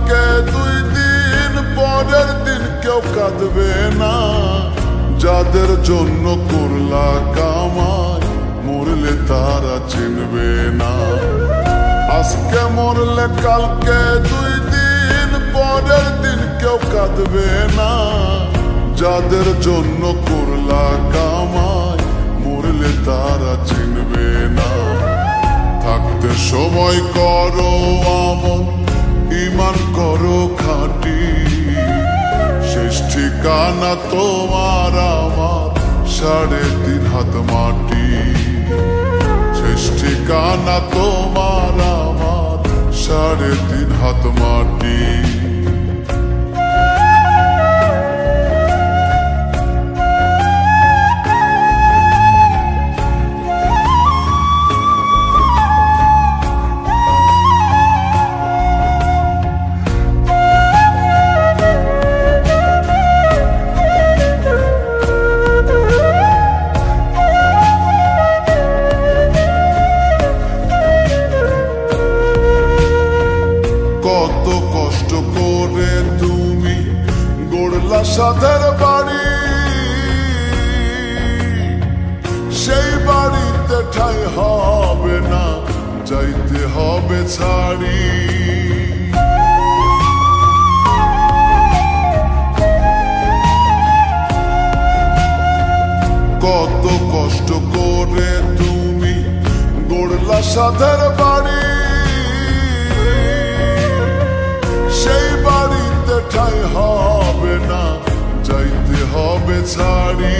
কালকে 2 দিন পরের দিন কেউ কাঁদবে না। যাদের জন্য করলা কামাই মরলে তারা চিনবে না। আজকে মরলে কালকে 2 দিন পরের দিন কেউ কাঁদবে না। যাদের জন্য করলা কামাই মরলে তারা চিনবে না। থাকতে সময় করো আমল, ঈমান করো খাঁটি। শেষ ঠিকানা তোমার আমার 3.5 হাত মাটি। শেষ ঠিকানা তোমার আমার 3.5 হাত মাটি। কত কষ্ট করে তুমি গড়লা সাধের বাড়ি, সেই বাড়িতে ঠাঁই হবে না, যাইতে হবে ছাড়ি। কত কষ্ট করে তুমি গড়লা সাধের বাড়ি, সেই বাড়িতে ঠাঁই হবে না, যাইতে হবে ছাড়ি।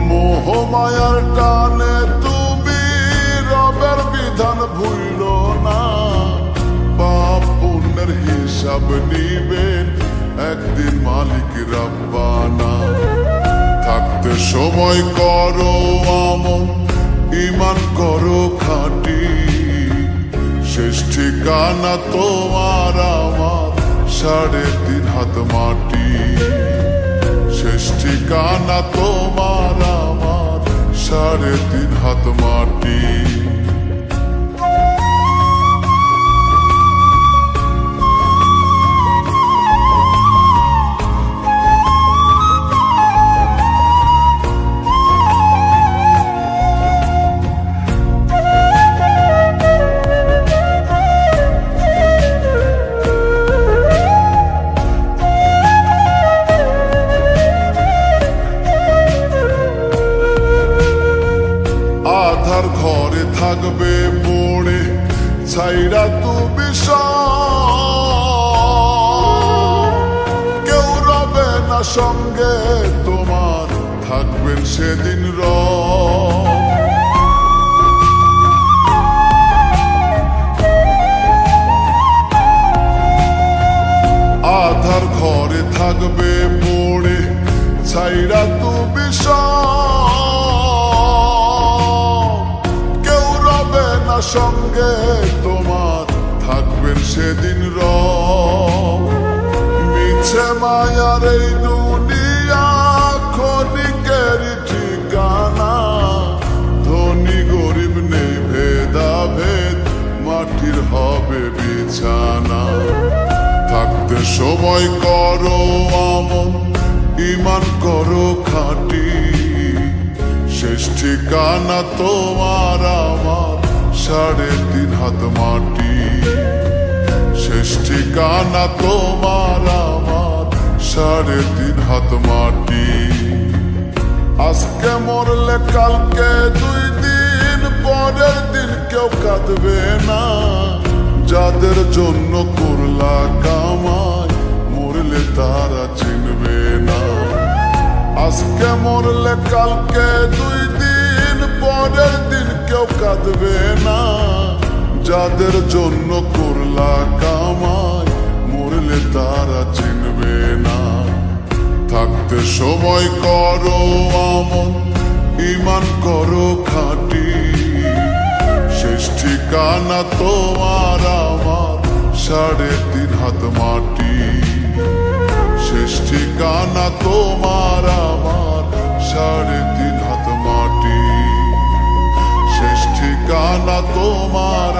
মোহমায়ার টানে তুমি রবের বিধান ভুলো না। পাপ পুণ্যের হিসাব নিবেন একদিন মালিক রাব্বানা। থাকতে সময় করো আমল, ঈমান করো খাঁটি। শেষ ঠিকানা তোমার আমার 3.5 হাত মাটি। শেষ ঠিকানা তোমার আমার 3.5 হাত মাটি। আধার ঘরে থাকবে পড়ে ছাইরা তুমি কেউ রবে না সঙ্গে তোমার, থাকবেন সেদিন আধার ঘরে থাকবে পড়ে ছাইরা তুমি সঙ্গে তোমার, থাকবেন সেদিন মিছে মায়ার এই দুনিয়া ক্ষণিকের ঠিকানা। ধনী গরিব নেই ভেদাভেদ, মাটির হবে বিছানা। থাকতে সময় করো আমল, ঈমান করো খাঁটি। শেষ ঠিকানা তোমার আমার 3.5 হাত মাটি। শেষ ঠিকানা তোমার আমার 3.5 হাত মাটি। আজকে মরলে কালকে 2 দিন পরের দিন কেউ কাঁদবে না। যাদের জন্য করলা কামাই মরলে তারা চিনবে না। আজকে মরলে কালকে 2 দিন পরের দিন কেউ কাঁদবে না। যাদের জন্য করলা কামাই মরলে তারা চিনবে না। থাকতে সময় করো আমল, ঈমান করো খাঁটি। শেষ ঠিকানা তোমার আমার 3.5 হাত মাটি। শেষ ঠিকানা তোমার আমার 3.5 হাত মাটি। শেষ ঠিকানা তোমার